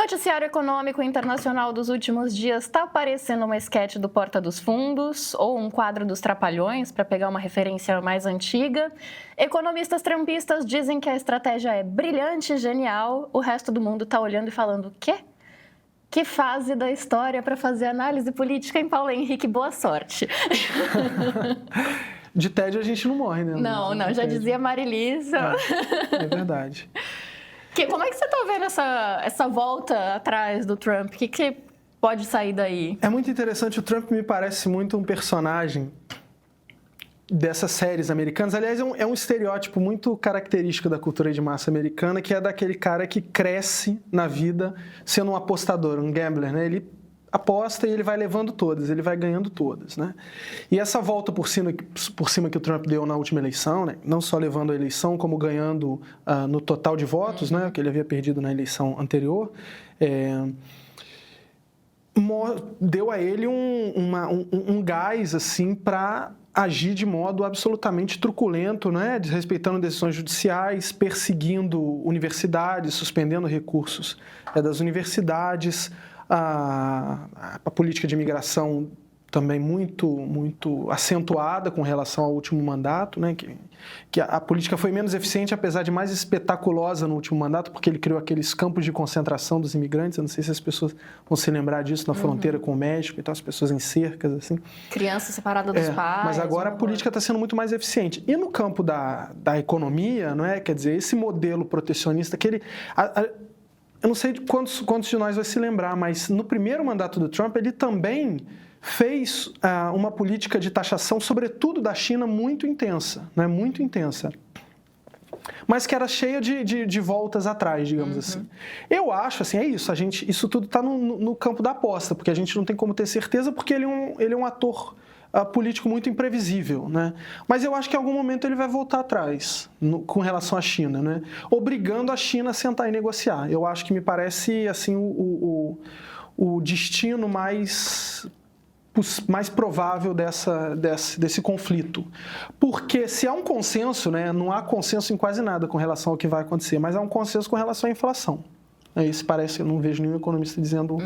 Noticiário econômico internacional dos últimos dias está parecendo uma esquete do Porta dos Fundos ou um quadro dos Trapalhões, para pegar uma referência mais antiga. Economistas trumpistas dizem que a estratégia é brilhante e genial. O resto do mundo está olhando e falando, o quê? Que fase da história para fazer análise política em Paulo Henrique? Boa sorte. De tédio a gente não morre, né? Não, já dizia Marilisa. É verdade. Como é que você está vendo essa volta atrás do Trump? O que pode sair daí? É muito interessante. O Trump me parece muito um personagem dessas séries americanas. Aliás, é um estereótipo muito característico da cultura de massa americana, que é daquele cara que cresce na vida sendo um apostador, um gambler, né? Ele aposta e ele vai levando todas, ele vai ganhando todas, né? E essa volta por cima que o Trump deu na última eleição, né? Não só levando a eleição, como ganhando no total de votos, né? Que ele havia perdido na eleição anterior, deu a ele um gás assim para agir de modo absolutamente truculento, né? Desrespeitando decisões judiciais, perseguindo universidades, suspendendo recursos das universidades. A política de imigração também muito acentuada com relação ao último mandato, né? Que a política foi menos eficiente, apesar de mais espetaculosa no último mandato, porque ele criou aqueles campos de concentração dos imigrantes. Eu não sei se as pessoas vão se lembrar disso na fronteira com o México, então as pessoas em cercas, assim. Criança separada dos pais. Mas agora a política está sendo muito mais eficiente. E no campo da economia, não é? Quer dizer, esse modelo protecionista que ele... Eu não sei de quantos de nós vai se lembrar, mas no primeiro mandato do Trump, ele também fez uma política de taxação, sobretudo da China, muito intensa, né? Muito intensa. Mas que era cheia de voltas atrás, digamos assim. Eu acho, assim, é isso. Isso tudo está no campo da aposta, porque a gente não tem como ter certeza, porque ele é um ator político muito imprevisível, né? Mas eu acho que em algum momento ele vai voltar atrás com relação à China, né? Obrigando a China a sentar e negociar. Eu acho que me parece assim o destino mais provável desse conflito. Porque se há um consenso, né? Não há consenso em quase nada com relação ao que vai acontecer, mas há um consenso com relação à inflação. Isso parece, eu não vejo nenhum economista dizendo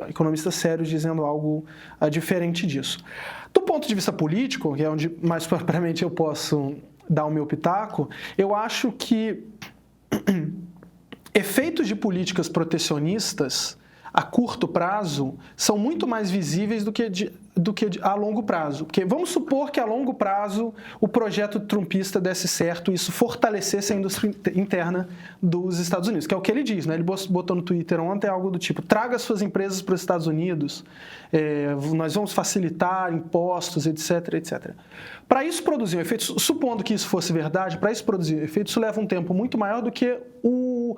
economistas sérios dizendo algo diferente disso. Do ponto de vista político, que é onde mais propriamente eu posso dar o meu pitaco, eu acho que efeitos de políticas protecionistas a curto prazo são muito mais visíveis do que a longo prazo. Porque vamos supor que a longo prazo o projeto trumpista desse certo e isso fortalecesse a indústria interna dos Estados Unidos, que é o que ele diz, né? Ele botou no Twitter ontem algo do tipo, traga suas empresas para os Estados Unidos, nós vamos facilitar impostos, etc, etc. Para isso produzir um efeito, supondo que isso fosse verdade, para isso produzir um efeito, isso leva um tempo muito maior do que o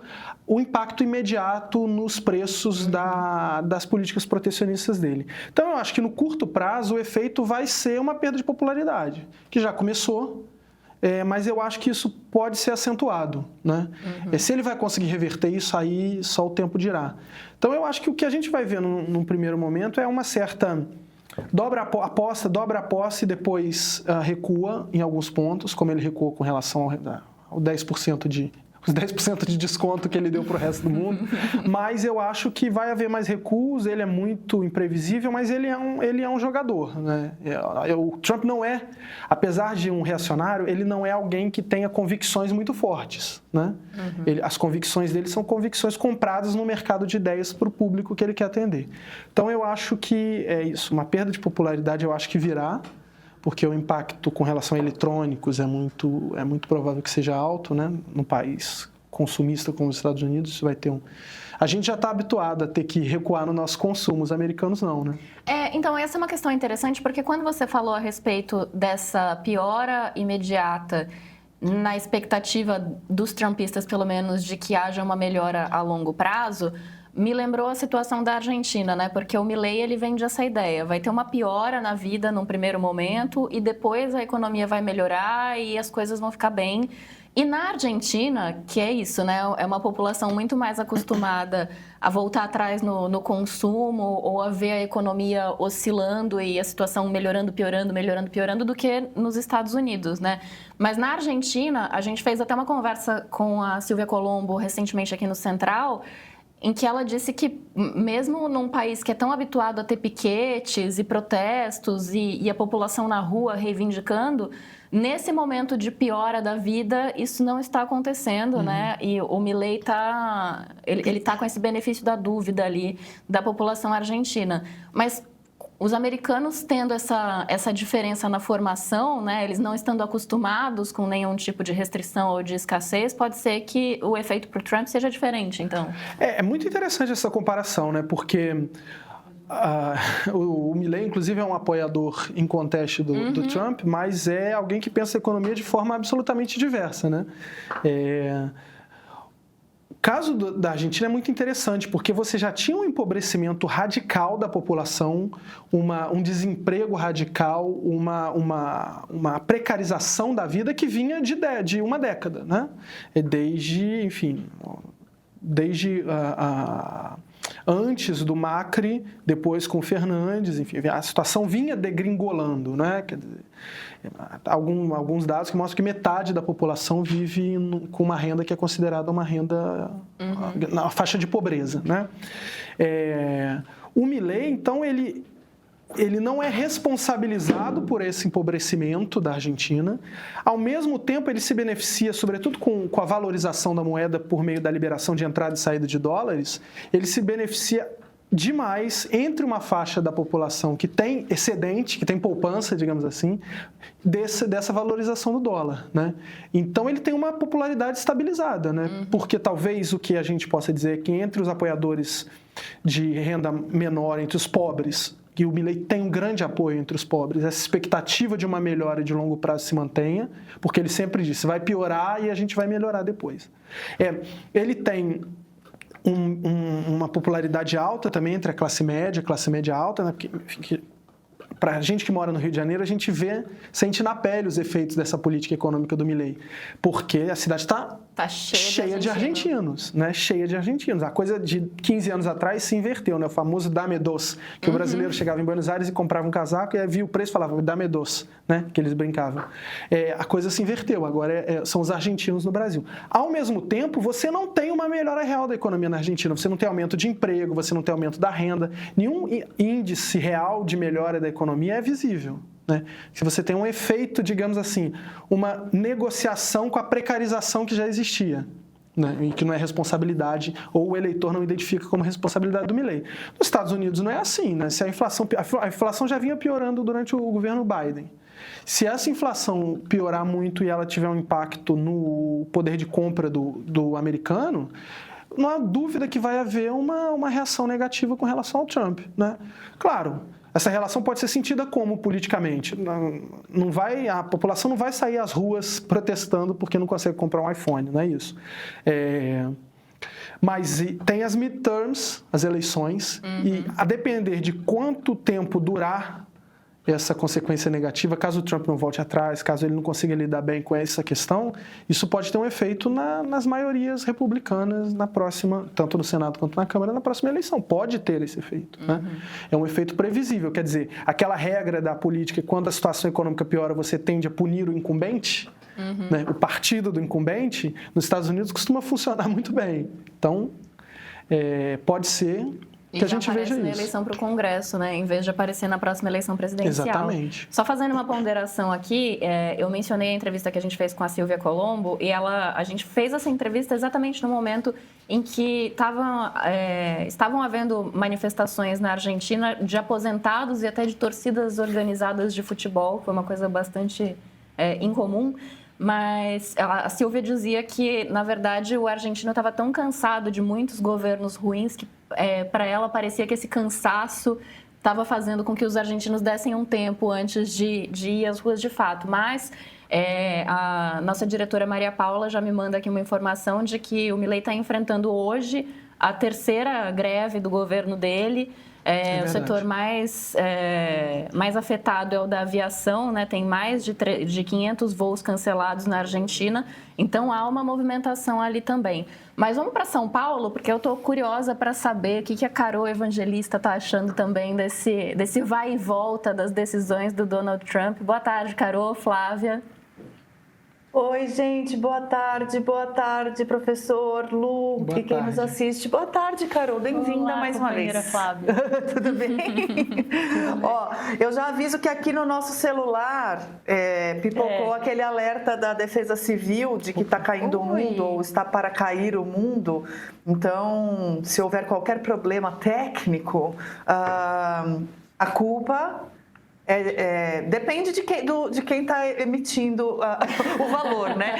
impacto imediato nos preços das políticas protecionistas dele. Então, eu acho que no curto prazo o efeito vai ser uma perda de popularidade, que já começou, mas eu acho que isso pode ser acentuado, né? Se ele vai conseguir reverter isso, aí só o tempo dirá. Então, eu acho que o que a gente vai ver num primeiro momento é uma certa... dobra a posse e depois recua em alguns pontos, como ele recuou com relação ao 10% os 10% de desconto que ele deu para o resto do mundo, mas eu acho que vai haver mais recuos, ele é muito imprevisível, mas ele é um jogador, né? O Trump não é, apesar de um reacionário, ele não é alguém que tenha convicções muito fortes, né? As convicções dele são convicções compradas no mercado de ideias para o público que ele quer atender. Então eu acho que é isso, uma perda de popularidade eu acho que virá, porque o impacto com relação a eletrônicos é muito provável que seja alto, né? Num país consumista como os Estados Unidos, isso vai ter A gente já está habituado a ter que recuar no nosso consumo, os americanos não, né? Então essa é uma questão interessante, porque quando você falou a respeito dessa piora imediata, na expectativa dos trumpistas, pelo menos, de que haja uma melhora a longo prazo, me lembrou a situação da Argentina, né? Porque o Milei, ele vende essa ideia. Vai ter uma piora na vida num primeiro momento e depois a economia vai melhorar e as coisas vão ficar bem. E na Argentina, que é isso, né? É uma população muito mais acostumada a voltar atrás no consumo ou a ver a economia oscilando e a situação melhorando, piorando do que nos Estados Unidos, né? Mas na Argentina, a gente fez até uma conversa com a Silvia Colombo recentemente aqui no Central. em que ela disse que, mesmo num país que é tão habituado a ter piquetes e protestos e a população na rua reivindicando, nesse momento de piora da vida, isso não está acontecendo, né? E o Milei ele tá com esse benefício da dúvida ali da população argentina. Mas os americanos tendo essa diferença na formação, né, eles não estando acostumados com nenhum tipo de restrição ou de escassez, pode ser que o efeito para o Trump seja diferente, então. É muito interessante essa comparação, né, porque o Milei, inclusive, é um apoiador inconteste do Trump, mas é alguém que pensa a economia de forma absolutamente diversa, né? O caso da Argentina é muito interessante, porque você já tinha um empobrecimento radical da população, um desemprego radical, uma precarização da vida que vinha de uma década, né? Desde antes do Macri, depois com o Fernandes, enfim, a situação vinha degringolando, né? Quer dizer, alguns dados que mostram que metade da população vive com uma renda que é considerada uma renda na faixa de pobreza, né? O Milei, então, ele não é responsabilizado por esse empobrecimento da Argentina. Ao mesmo tempo, ele se beneficia, sobretudo com a valorização da moeda por meio da liberação de entrada e saída de dólares, ele se beneficia demais entre uma faixa da população que tem excedente, que tem poupança, digamos assim, dessa valorização do dólar, né? Então, ele tem uma popularidade estabilizada, né? Porque talvez o que a gente possa dizer é que entre os apoiadores de renda menor, entre os pobres, que o Milei tem um grande apoio entre os pobres, essa expectativa de uma melhora de longo prazo se mantenha, porque ele sempre disse, vai piorar e a gente vai melhorar depois. Ele tem uma popularidade alta também entre a classe média alta, né? Porque para a gente que mora no Rio de Janeiro, a gente sente na pele os efeitos dessa política econômica do Milei, porque a cidade está cheia de argentinos, né? Cheia de argentinos. A coisa de 15 anos atrás se inverteu, né? O famoso dame dos, que o brasileiro chegava em Buenos Aires e comprava um casaco e aí via o preço e falava dame dos, né? Que eles brincavam. A coisa se inverteu, agora são os argentinos no Brasil. Ao mesmo tempo, você não tem uma melhora real da economia na Argentina, você não tem aumento de emprego, você não tem aumento da renda, nenhum índice real de melhora da economia é visível, né? Se você tem um efeito, digamos assim, uma negociação com a precarização que já existia, né? E que não é responsabilidade, ou o eleitor não identifica como responsabilidade do Milei. Nos Estados Unidos não é assim, né? Se a inflação já vinha piorando durante o governo Biden. Se essa inflação piorar muito e ela tiver um impacto no poder de compra do americano, não há dúvida que vai haver uma reação negativa com relação ao Trump, né? Claro, essa relação pode ser sentida como politicamente? A população não vai sair às ruas protestando porque não consegue comprar um iPhone, não é isso. Mas tem as midterms, as eleições, e a depender de quanto tempo durar essa consequência negativa, caso o Trump não volte atrás, caso ele não consiga lidar bem com essa questão, isso pode ter um efeito nas maiorias republicanas na próxima, tanto no Senado quanto na Câmara, na próxima eleição. Pode ter esse efeito, né? É um efeito previsível, quer dizer, aquela regra da política, quando a situação econômica piora, você tende a punir o incumbente, né? O partido do incumbente, nos Estados Unidos costuma funcionar muito bem. Então, pode ser que a gente veja isso. Na eleição para o Congresso, né? Em vez de aparecer na próxima eleição presidencial. Exatamente. Só fazendo uma ponderação aqui, eu mencionei a entrevista que a gente fez com a Silvia Colombo e a gente fez essa entrevista exatamente no momento em que estavam havendo manifestações na Argentina de aposentados e até de torcidas organizadas de futebol, foi uma coisa bastante incomum. Mas a Silvia dizia que, na verdade, o argentino estava tão cansado de muitos governos ruins que, para ela, parecia que esse cansaço estava fazendo com que os argentinos dessem um tempo antes de ir às ruas de fato. Mas a nossa diretora Maria Paula já me manda aqui uma informação de que o Milei está enfrentando hoje a terceira greve do governo dele. O setor mais afetado é o da aviação, né? Tem mais de 500 voos cancelados na Argentina, então há uma movimentação ali também. Mas vamos para São Paulo, porque eu estou curiosa para saber o que a Carol Evangelista está achando também desse vai e volta das decisões do Donald Trump. Boa tarde, Carol, Flávia. Oi, gente, boa tarde, professor Lu, Boa e quem nos tarde. assiste. Boa tarde, Carol, bem-vinda mais uma vez. Flávia. Tudo bem? Ó, eu já aviso que aqui no nosso celular pipocou aquele alerta da Defesa Civil de que está caindo o mundo ou está para cair o mundo. Então, se houver qualquer problema técnico, a culpa... depende de quem está emitindo o valor, né?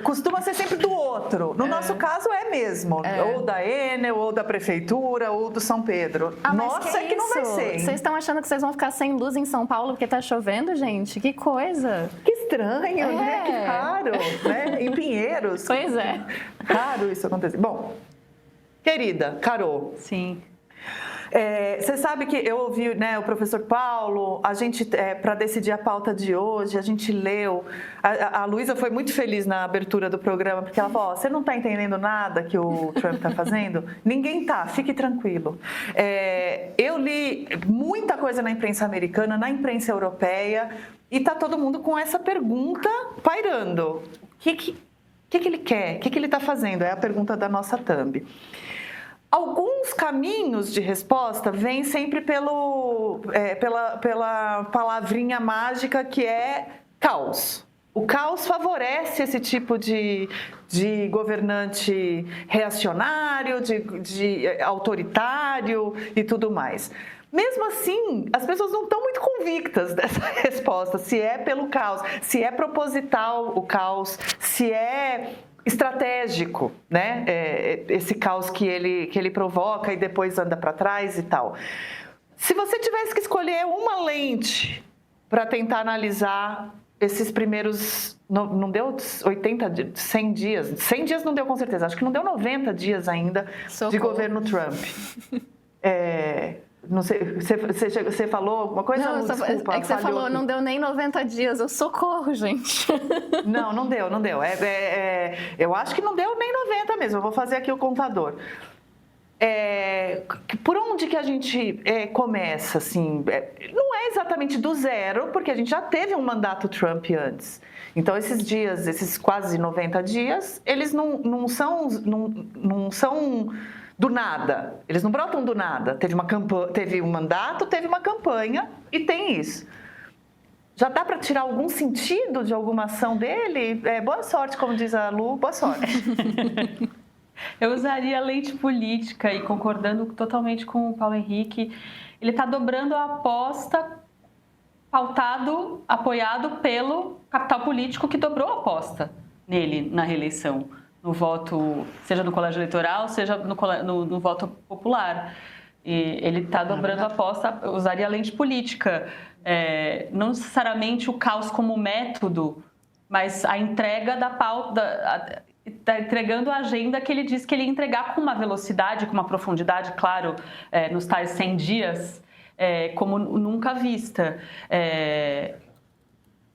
Costuma ser sempre do outro. No nosso caso é mesmo. Ou da Enel, ou da Prefeitura, ou do São Pedro. Nossa, que não vai ser, hein? Vocês estão achando que vocês vão ficar sem luz em São Paulo porque tá chovendo, gente? Que coisa! Que estranho, né? Que raro, né? Em Pinheiros. Pois é. Raro isso acontecer. Bom, querida Carol. Sim. Você sabe que eu ouvi, né, o professor Paulo, a gente, para decidir a pauta de hoje, a gente leu. A Luísa foi muito feliz na abertura do programa, porque ela falou: você não está entendendo nada que o Trump está fazendo? Ninguém tá, fique tranquilo. Eu li muita coisa na imprensa americana, na imprensa europeia, e está todo mundo com essa pergunta pairando. O que ele quer? O que ele está fazendo? É a pergunta da nossa thumb. Alguns caminhos de resposta vêm sempre pela palavrinha mágica que é caos. O caos favorece esse tipo de governante reacionário, de autoritário e tudo mais. Mesmo assim, as pessoas não estão muito convictas dessa resposta, se é pelo caos, se é proposital o caos, se é estratégico, né? Esse caos que ele provoca e depois anda para trás e tal. Se você tivesse que escolher uma lente para tentar analisar esses primeiros... Não deu 100 dias? 100 dias não deu com certeza. Acho que não deu 90 dias ainda de governo Trump. Não sei, você falou alguma coisa? Não, desculpa, é que você falou, não deu nem 90 dias. Eu socorro, gente. Não deu. Eu acho que não deu nem 90 mesmo. Eu vou fazer aqui o contador. Por onde que a gente começa, assim? Não é exatamente do zero, porque a gente já teve um mandato Trump antes. Então, esses dias, esses quase 90 dias, eles não são do nada. Eles não brotam do nada. Teve um mandato, teve uma campanha e tem isso. Já dá para tirar algum sentido de alguma ação dele? Boa sorte, como diz a Lu, boa sorte. Eu usaria a lente política e concordando totalmente com o Paulo Henrique. Ele está dobrando a aposta apoiado pelo capital político que dobrou a aposta nele na reeleição. No voto, seja no colégio eleitoral, seja no voto popular. E ele está dobrando a aposta, eu usaria a lente política. Não necessariamente o caos como método, mas a entrega da pauta, está entregando a agenda que ele disse que ele ia entregar com uma velocidade, com uma profundidade, claro, nos tais 100 dias, como nunca vista.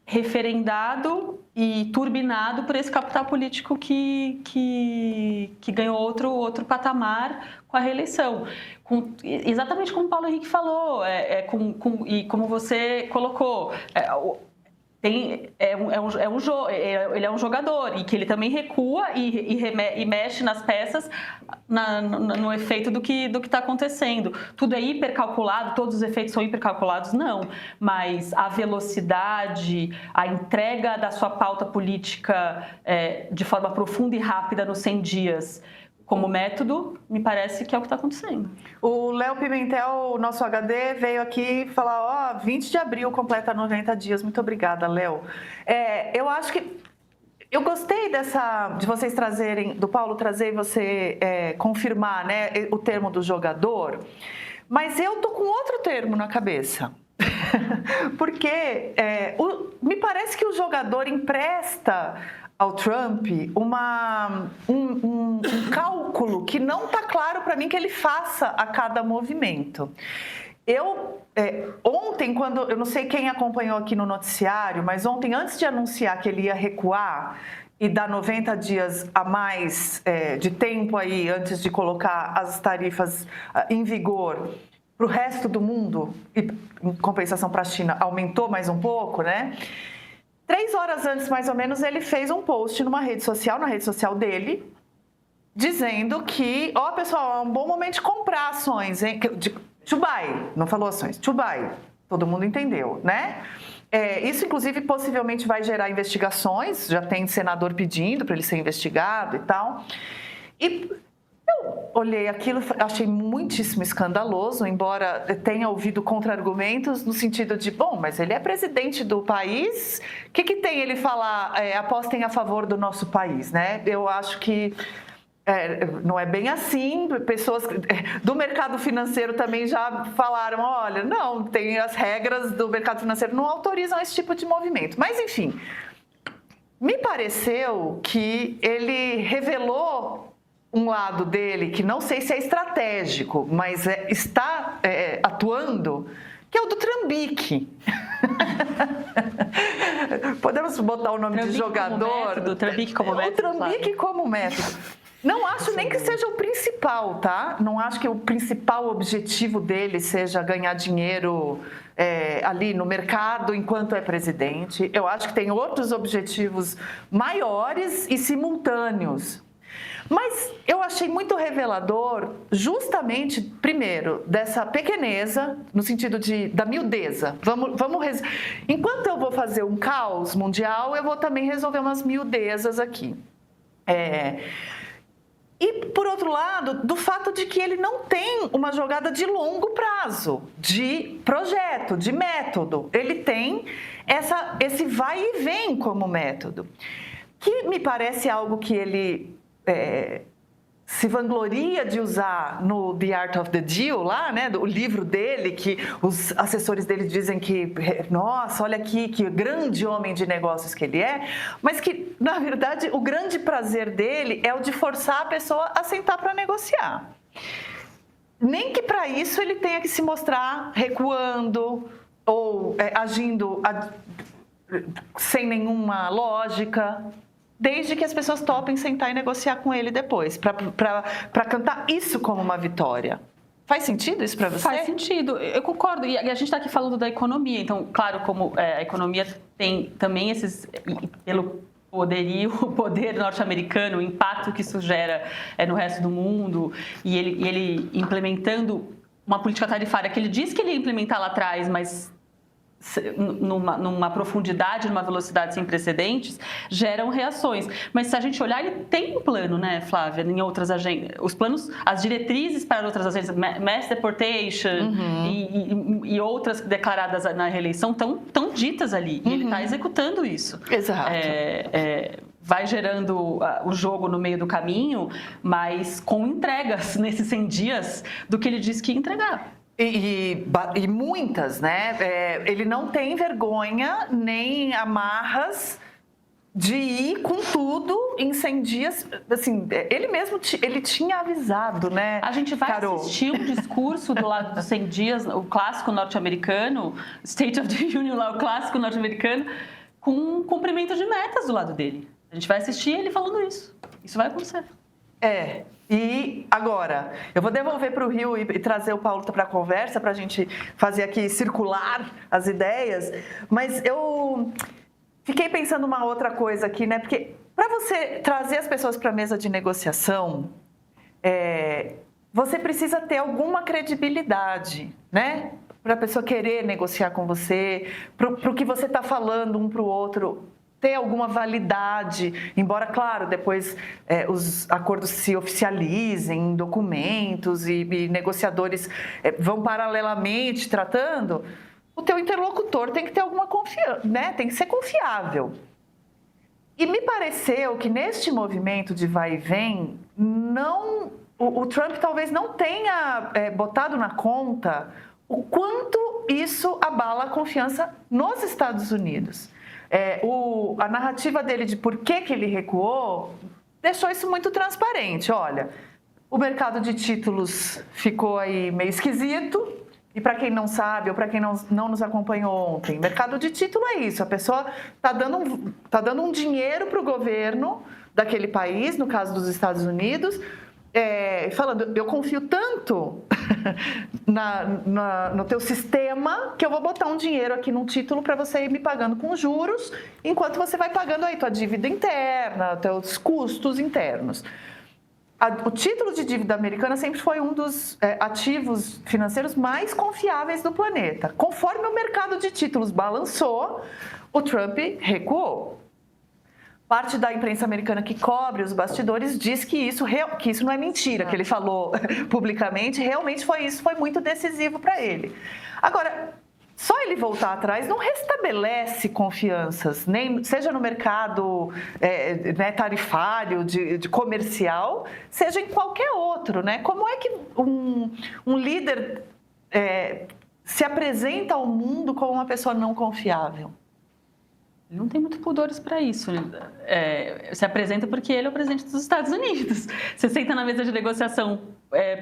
Referendado e turbinado por esse capital político que ganhou outro patamar com a reeleição. Exatamente como o Paulo Henrique falou, e como você colocou, ele é um jogador e que ele também recua e mexe nas peças no efeito do que está acontecendo. Tudo é hipercalculado, todos os efeitos são hipercalculados? Não, mas a velocidade, a entrega da sua pauta política de forma profunda e rápida nos 100 dias como método, me parece que é o que está acontecendo. O Léo Pimentel, nosso HD, veio aqui falar, 20 de abril completa 90 dias. Muito obrigada, Léo. Eu acho que... Eu gostei de vocês trazerem, do Paulo trazer e você confirmar, né, o termo do jogador, mas eu tô com outro termo na cabeça. Porque me parece que o jogador empresta ao Trump um cálculo que não está claro para mim que ele faça a cada movimento. Ontem, eu não sei quem acompanhou aqui no noticiário, mas ontem, antes de anunciar que ele ia recuar e dar 90 dias a mais de tempo aí antes de colocar as tarifas em vigor para o resto do mundo, e em compensação para a China aumentou mais um pouco, né? 3 horas antes, mais ou menos, ele fez um post na rede social dele, dizendo que, pessoal, é um bom momento de comprar ações, hein? To buy, não falou ações, to buy. Todo mundo entendeu, né? Isso, inclusive, possivelmente vai gerar investigações, já tem senador pedindo para ele ser investigado e tal. E eu olhei aquilo, achei muitíssimo escandaloso, embora tenha ouvido contra-argumentos no sentido de, bom, mas ele é presidente do país, o que tem ele falar, apostem a favor do nosso país, né? Eu acho que não é bem assim, pessoas do mercado financeiro também já falaram, olha, não, tem as regras do mercado financeiro, não autorizam esse tipo de movimento. Mas, enfim, me pareceu que ele revelou um lado dele, que não sei se é estratégico, mas está atuando, que é o do Trambique. Podemos botar o nome de jogador? Trambique como método. O Trambique como método. Não acho nem que seja o principal, tá? Não acho que o principal objetivo dele seja ganhar dinheiro ali no mercado enquanto é presidente. Eu acho que tem outros objetivos maiores e simultâneos. Mas eu achei muito revelador, justamente, primeiro, dessa pequeneza, no sentido da miudeza. Enquanto eu vou fazer um caos mundial, eu vou também resolver umas miudezas aqui. E, por outro lado, do fato de que ele não tem uma jogada de longo prazo, de projeto, de método. Ele tem esse vai e vem como método, que me parece algo que ele se vangloria de usar no The Art of the Deal, lá, né, o livro dele, que os assessores dele dizem que, nossa, olha aqui, que grande homem de negócios que ele é, mas que, na verdade, o grande prazer dele é o de forçar a pessoa a sentar para negociar. Nem que para isso ele tenha que se mostrar recuando ou agindo sem nenhuma lógica, desde que as pessoas topem sentar e negociar com ele depois, para cantar isso como uma vitória. Faz sentido isso para você? Faz sentido, eu concordo. E a gente está aqui falando da economia, então, claro, como a economia tem também pelo poder norte-americano, o impacto que isso gera no resto do mundo, e ele implementando uma política tarifária que ele disse que ele ia implementar lá atrás, mas numa profundidade, numa velocidade sem precedentes, geram reações. Mas se a gente olhar, ele tem um plano, né, Flávia, em outras agências. Os planos, as diretrizes para outras agências, mass deportation e outras declaradas na reeleição estão ditas ali. E ele está executando isso. Exato. Vai gerando o jogo no meio do caminho, mas com entregas nesses 100 dias do que ele disse que ia entregar. E muitas, né? Ele não tem vergonha nem amarras de ir com tudo em 100 dias. Assim, ele mesmo ele tinha avisado, né, A gente vai Carol? assistir um discurso do lado dos 100 dias, o clássico norte-americano, State of the Union, lá, o clássico norte-americano, com um cumprimento de metas do lado dele. A gente vai assistir ele falando isso. Isso vai acontecer. E agora, eu vou devolver para o Rio e trazer o Paulo para a conversa, para a gente fazer aqui circular as ideias, mas eu fiquei pensando uma outra coisa aqui, né? Porque para você trazer as pessoas para a mesa de negociação, você precisa ter alguma credibilidade, né? Para a pessoa querer negociar com você, para o que você está falando um para o outro ter alguma validade, embora, claro, depois os acordos se oficializem em documentos e negociadores vão paralelamente tratando, o teu interlocutor tem que ter alguma confiança, né? Tem que ser confiável. E me pareceu que neste movimento de vai e vem, o Trump talvez não tenha botado na conta o quanto isso abala a confiança nos Estados Unidos. A narrativa dele de por que ele recuou deixou isso muito transparente. Olha, o mercado de títulos ficou aí meio esquisito. E para quem não sabe, ou para quem não nos acompanhou ontem, mercado de título é isso. A pessoa está dando um dinheiro para o governo daquele país, no caso dos Estados Unidos, falando, eu confio tanto no teu sistema que eu vou botar um dinheiro aqui num título para você ir me pagando com juros, enquanto você vai pagando aí tua dívida interna, teus custos internos. O título de dívida americana sempre foi um dos ativos financeiros mais confiáveis do planeta. Conforme o mercado de títulos balançou, o Trump recuou. Parte da imprensa americana que cobre os bastidores diz que isso não é mentira, que ele falou publicamente, realmente foi isso, foi muito decisivo para ele. Agora, só ele voltar atrás não restabelece confianças, nem seja no mercado tarifário, de comercial, seja em qualquer outro, né? Como é que um líder se apresenta ao mundo como uma pessoa não confiável? Ele não tem muito pudores para isso. Se apresenta porque ele é o presidente dos Estados Unidos. Você senta na mesa de negociação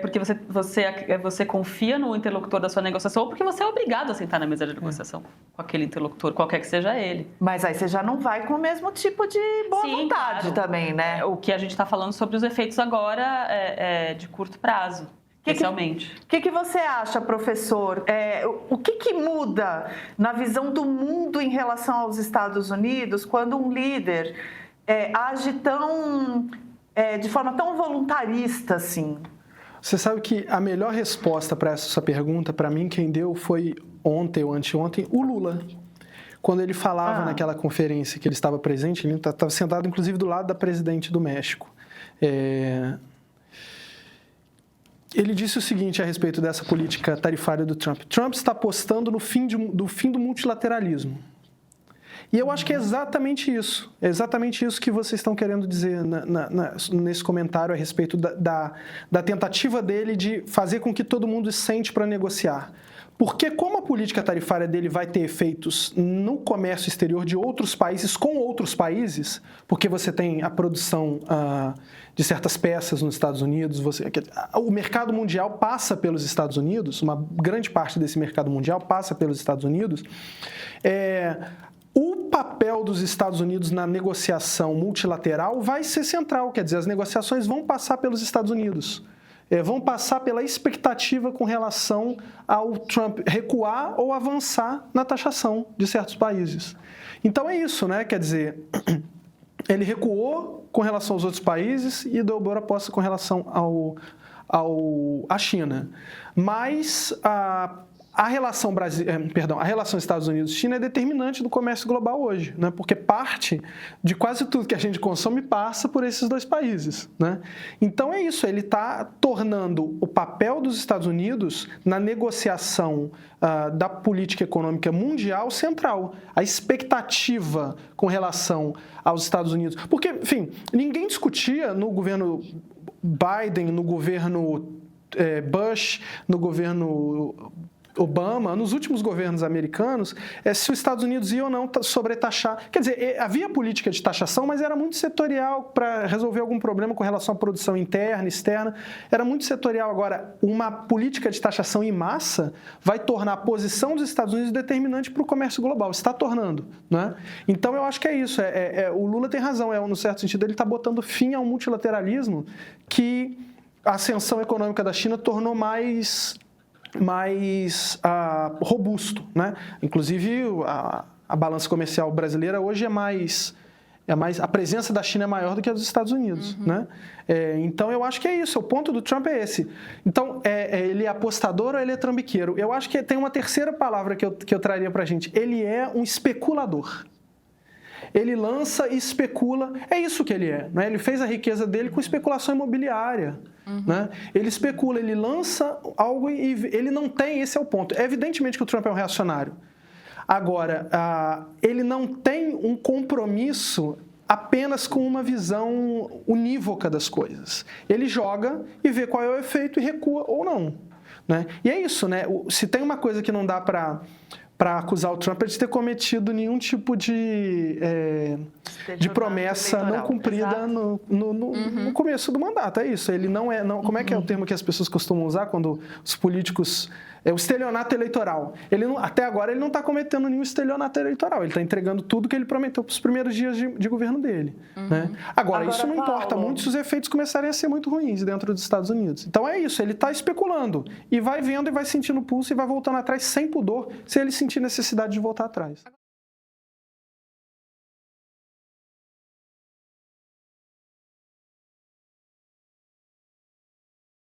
porque você confia no interlocutor da sua negociação ou porque você é obrigado a sentar na mesa de negociação com aquele interlocutor, qualquer que seja ele. Mas aí você já não vai com o mesmo tipo de boa vontade, claro, também, né? O que a gente está falando sobre os efeitos agora de curto prazo. Especialmente. O que você acha, professor? O que muda na visão do mundo em relação aos Estados Unidos quando um líder age de forma tão voluntarista assim? Você sabe que a melhor resposta para essa sua pergunta, para mim, quem deu foi ontem ou anteontem, o Lula. Quando ele falava naquela conferência que ele estava presente, ele estava sentado, inclusive, do lado da presidente do México. Ele disse o seguinte a respeito dessa política tarifária do Trump. Trump está apostando no fim do multilateralismo. E eu acho que é exatamente isso. É exatamente isso que vocês estão querendo dizer nesse comentário a respeito da tentativa dele de fazer com que todo mundo se sente para negociar. Porque como a política tarifária dele vai ter efeitos no comércio exterior de outros países com outros países, porque você tem a produção de certas peças nos Estados Unidos, o mercado mundial passa pelos Estados Unidos, uma grande parte desse mercado mundial passa pelos Estados Unidos, o papel dos Estados Unidos na negociação multilateral vai ser central, quer dizer, as negociações vão passar pelos Estados Unidos. Vão passar pela expectativa com relação ao Trump recuar ou avançar na taxação de certos países. Então é isso, né? Quer dizer, ele recuou com relação aos outros países e dobrou a aposta com relação à China. Mas a relação Estados Unidos-China é determinante do comércio global hoje, né? Porque parte de quase tudo que a gente consome passa por esses dois países, né? Então é isso, ele está tornando o papel dos Estados Unidos na negociação da política econômica mundial central. A expectativa com relação aos Estados Unidos. Porque, enfim, ninguém discutia no governo Biden, no governo Bush, no governo Obama, nos últimos governos americanos, se os Estados Unidos iam ou não sobretaxar. Quer dizer, havia política de taxação, mas era muito setorial para resolver algum problema com relação à produção interna, externa. Era muito setorial. Agora, uma política de taxação em massa vai tornar a posição dos Estados Unidos determinante para o comércio global. Está tornando, né? Então, eu acho que é isso. O Lula tem razão. No certo sentido, ele está botando fim ao multilateralismo que a ascensão econômica da China tornou mais robusto, né? Inclusive, a balança comercial brasileira hoje a presença da China é maior do que a dos Estados Unidos, né? Então, eu acho que é isso. O ponto do Trump é esse. Então, ele é apostador ou ele é trambiqueiro? Eu acho que tem uma terceira palavra que eu traria para a gente. Ele é um especulador. Ele lança e especula. É isso que ele é, né? Ele fez a riqueza dele com especulação imobiliária. Né? Ele especula, ele lança algo e ele não tem, esse é o ponto. É evidentemente que o Trump é um reacionário. Agora, ele não tem um compromisso apenas com uma visão unívoca das coisas. Ele joga e vê qual é o efeito e recua ou não. Né? E é isso, né? Se tem uma coisa que não dá para para acusar o Trump é de ter cometido nenhum tipo de promessa não cumprida no começo do mandato. É isso. Ele não é. Como é que é o termo que as pessoas costumam usar quando os políticos. É o estelionato eleitoral. Até agora ele não está cometendo nenhum estelionato eleitoral. Ele está entregando tudo que ele prometeu para os primeiros dias de governo dele. Né? Agora, isso não importa muito se os efeitos começarem a ser muito ruins dentro dos Estados Unidos. Então é isso, ele está especulando e vai vendo e vai sentindo o pulso e vai voltando atrás sem pudor se ele sentir necessidade de voltar atrás.